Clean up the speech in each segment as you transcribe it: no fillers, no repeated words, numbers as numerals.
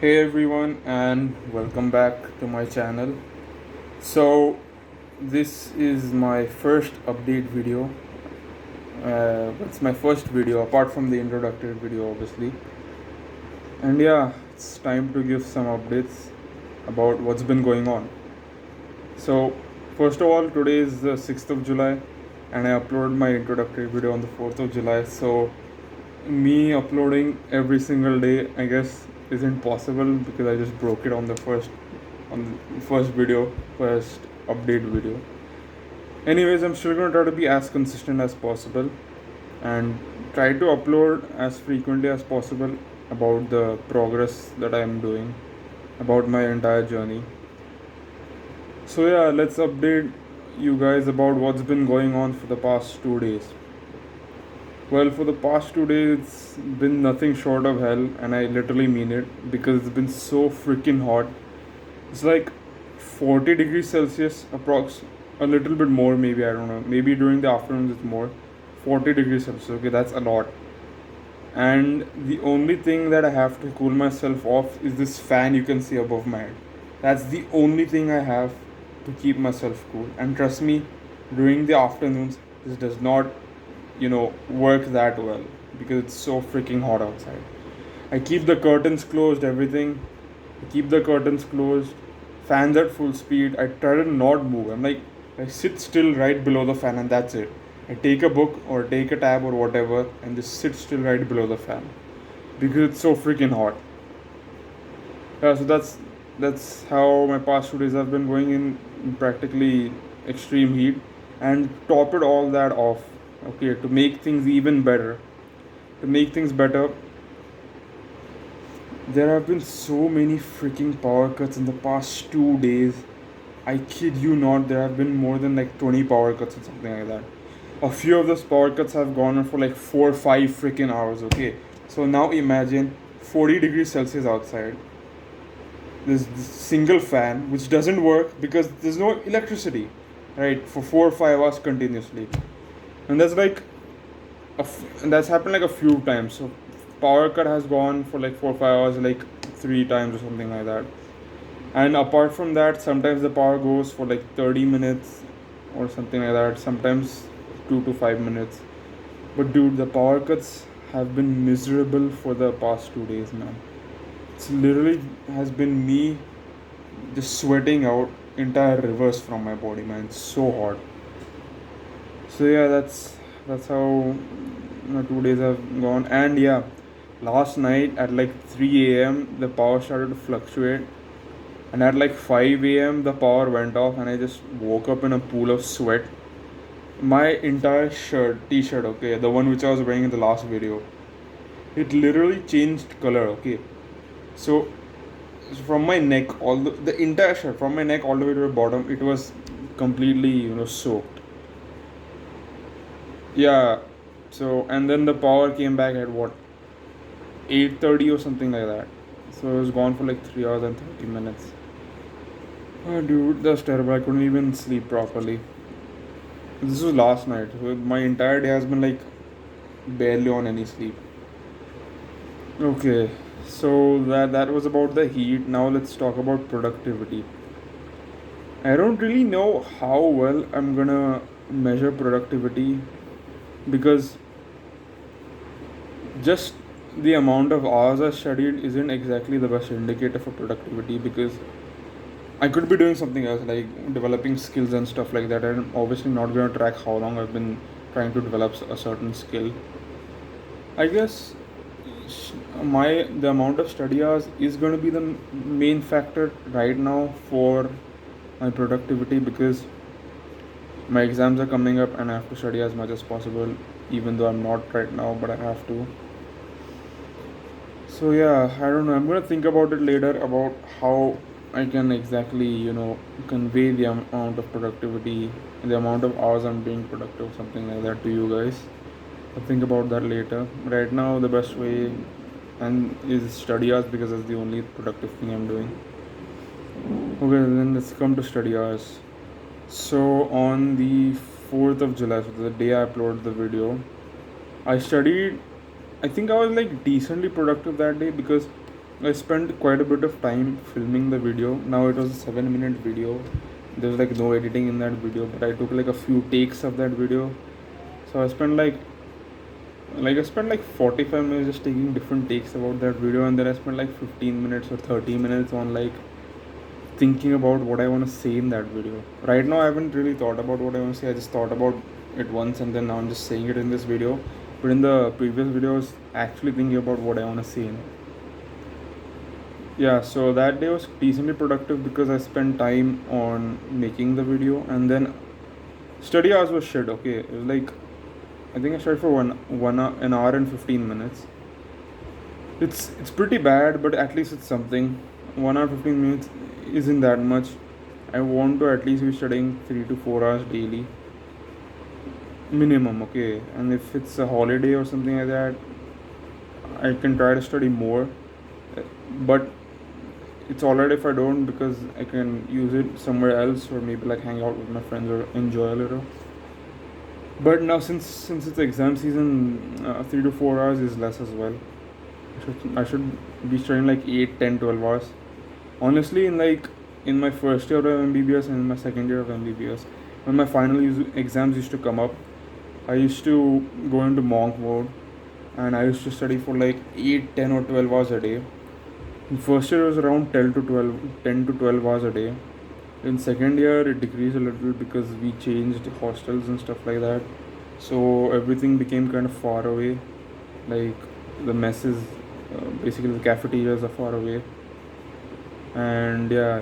Hey everyone, and welcome back to my channel. So, this is my first update video. It's my first video apart from the introductory video, obviously. And yeah, it's time to give some updates about what's been going on. So, first of all, today is the 6th of July, and I uploaded my introductory video on the 4th of July. So, me uploading every single day, I guess, isn't possible because I just broke it on the first video, first update video. Anyways, I'm still gonna try to be as consistent as possible and try to upload as frequently as possible about the progress that I'm doing, about my entire journey. So yeah, let's update you guys about what's been going on for the past 2 days. Well, for the past 2 days, it's been nothing short of hell, and I literally mean it because it's been so freaking hot. It's like 40 degrees Celsius, approx, a little bit more, maybe, I don't know. Maybe during the afternoons it's more. 40 degrees Celsius, okay, that's a lot. And the only thing that I have to cool myself off is this fan you can see above my head. That's the only thing I have to keep myself cool. And trust me, during the afternoons, this does not work that well because it's so freaking hot outside. I keep the curtains closed, everything. I keep the curtains closed, fans at full speed. I try to not move. I sit still right below the fan, and that's it. I take a book or take a tab or whatever and just sit still right below the fan because it's so freaking hot. Yeah, so that's how my past 2 days have been going in practically extreme heat. And top it all that off, okay, to make things even better, to make things better, there have been so many freaking power cuts in the past 2 days. I kid you not, there have been more than like 20 power cuts or something like that. A few of those power cuts have gone on for like 4 or 5 freaking hours, okay? So now imagine 40 degrees Celsius outside. This single fan which doesn't work because there's no electricity, right? For 4 or 5 hours continuously. And and that's happened like a few times. So power cut has gone for like 4 or 5 hours, like 3 times or something like that. And apart from that, sometimes the power goes for like 30 minutes or something like that. Sometimes 2 to 5 minutes. But dude, the power cuts have been miserable for the past 2 days, man. It's literally has been me just sweating out entire rivers from my body, man. It's so hot. So yeah, that's how my 2 days have gone. And yeah, last night at like 3 a.m. the power started to fluctuate, and at like 5 a.m. the power went off, and I just woke up in a pool of sweat. My entire t-shirt, okay, the one which I was wearing in the last video, it literally changed color, okay. So from my neck, the entire shirt, from my neck all the way to the bottom, it was completely soaked. Yeah. So and then the power came back at what, 8:30 or something like that. So it was gone for like 3 hours and 30 minutes. Oh dude, that's terrible. I couldn't even sleep properly. This was last night. So my entire day has been like barely on any sleep. Okay, so that was about the heat. Now let's talk about productivity. I don't really know how well I'm gonna measure productivity because just the amount of hours I studied isn't exactly the best indicator for productivity because I could be doing something else like developing skills and stuff like that. I'm obviously not gonna track how long I've been trying to develop a certain skill. I guess my the amount of study hours is going to be the main factor right now for my productivity because my exams are coming up and I have to study as much as possible, even though I'm not right now, but I have to. So yeah, I don't know, I'm going to think about it later about how I can exactly convey the amount of productivity, the amount of hours I'm being productive, something like that, to you guys. I'll think about that later. Right now the best way and is study hours because that's the only productive thing I'm doing. Okay, then let's come to study hours. So on the 4th of July, so the day I uploaded the video, I studied. I think I was like decently productive that day because I spent quite a bit of time filming the video. Now it was a 7-minute video. There's like no editing in that video, but I took like a few takes of that video. So I spent like 45 minutes just taking different takes about that video, and then I spent like 15 minutes or 30 minutes on like thinking about what I want to say in that video. Right now I haven't really thought about what I want to say. I just thought about it once, and then now I'm just saying it in this video. But in the previous video I was actually thinking about what I want to say in. Yeah, so that day was decently productive because I spent time on making the video, and then study hours was shit. Okay, it was like I think I studied for an hour and 15 minutes. It's pretty bad, but at least it's something. 1 hour 15 minutes isn't that much. I want to at least be studying 3 to 4 hours daily minimum. Okay, and if it's a holiday or something like that, I can try to study more. But it's alright if I don't, because I can use it somewhere else, or maybe like hang out with my friends or enjoy a little. But now since it's exam season, 3 to 4 hours is less as well. I should be studying like 8, 10, 12 hours. Honestly, in my first year of MBBS and in my second year of MBBS, when my exams used to come up, I used to go into monk mode, and I used to study for like 8, 10 or 12 hours a day. In first year it was around 10 to 12 hours a day. In second year it decreased a little because we changed hostels and stuff like that. So everything became kind of far away. Like the messes, basically the cafeterias are far away. And yeah,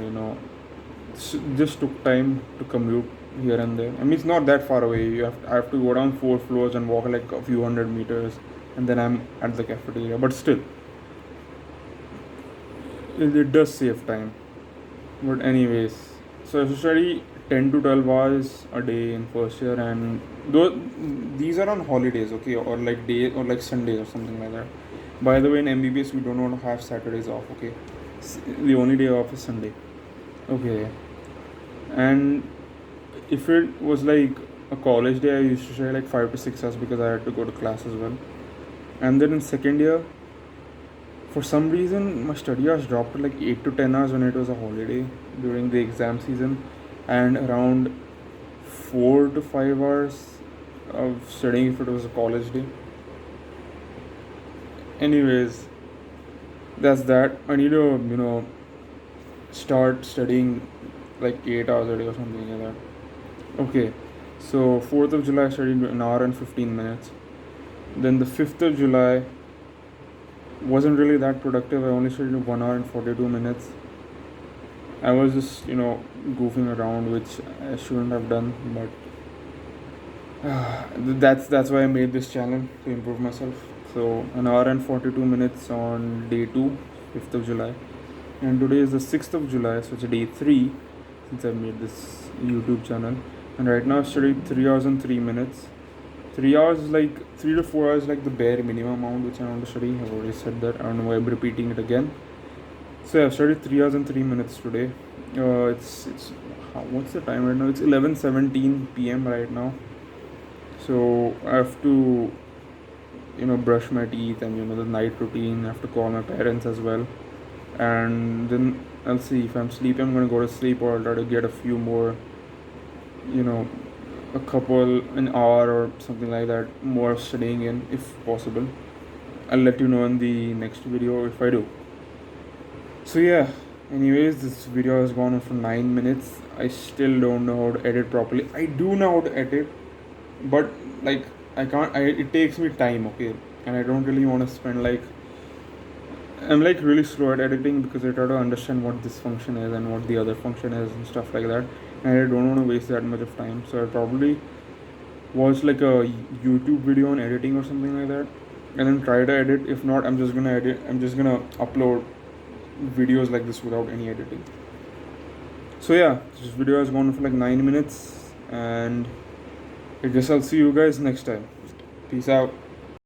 just took time to commute here and there. I mean, it's not that far away. I have to go down 4 floors and walk like a few hundred meters, and then I'm at the cafeteria. But still, it does save time. But anyways, so I have to study 10 to 12 hours a day in first year, and these are on holidays, okay, or like day or like Sundays or something like that. By the way, in MBBS we don't want to have Saturdays off, okay. The only day off is Sunday. Okay. And if it was like a college day, I used to study like 5 to 6 hours because I had to go to class as well. And then in second year, for some reason my study hours dropped to like 8 to 10 hours when it was a holiday during the exam season, and around 4 to 5 hours of studying if it was a college day. Anyways, that's that. I need to start studying like 8 hours a day or something like that. Okay, so 4th of July I studied an hour and 15 minutes. Then the 5th of July wasn't really that productive. I only studied 1 hour and 42 minutes. I was just goofing around, which I shouldn't have done, but that's why I made this channel, to improve myself. So an hour and 42 minutes on day 2, 5th of July, and today is the 6th of July, so it's day 3 since I made this YouTube channel. And right now I've studied 3 hours and 3 minutes. 3 hours is like 3 to 4 hours, like the bare minimum amount which I want to study. I've already said that. I don't know why I'm repeating it again. So I've studied 3 hours and 3 minutes today. It's what's the time right now? It's 11:17 p.m. right now. So I have to brush my teeth, and the night routine. I have to call my parents as well, and then I'll see if I'm sleepy. I'm gonna go to sleep, or I'll try to get a few more, an hour or something like that more studying in, if possible. I'll let you know in the next video if I do. So yeah, anyways, this video has gone on for 9 minutes. I still don't know how to edit properly. I do know how to edit, but like it takes me time, okay, and I don't really want to spend I'm like really slow at editing because I try to understand what this function is and what the other function is and stuff like that, and I don't want to waste that much of time. So I probably watch like a YouTube video on editing or something like that, and then try to edit. If not, I'm just gonna upload videos like this without any editing. So yeah, this video has gone on for like 9 minutes, and I guess I'll see you guys next time. Peace out.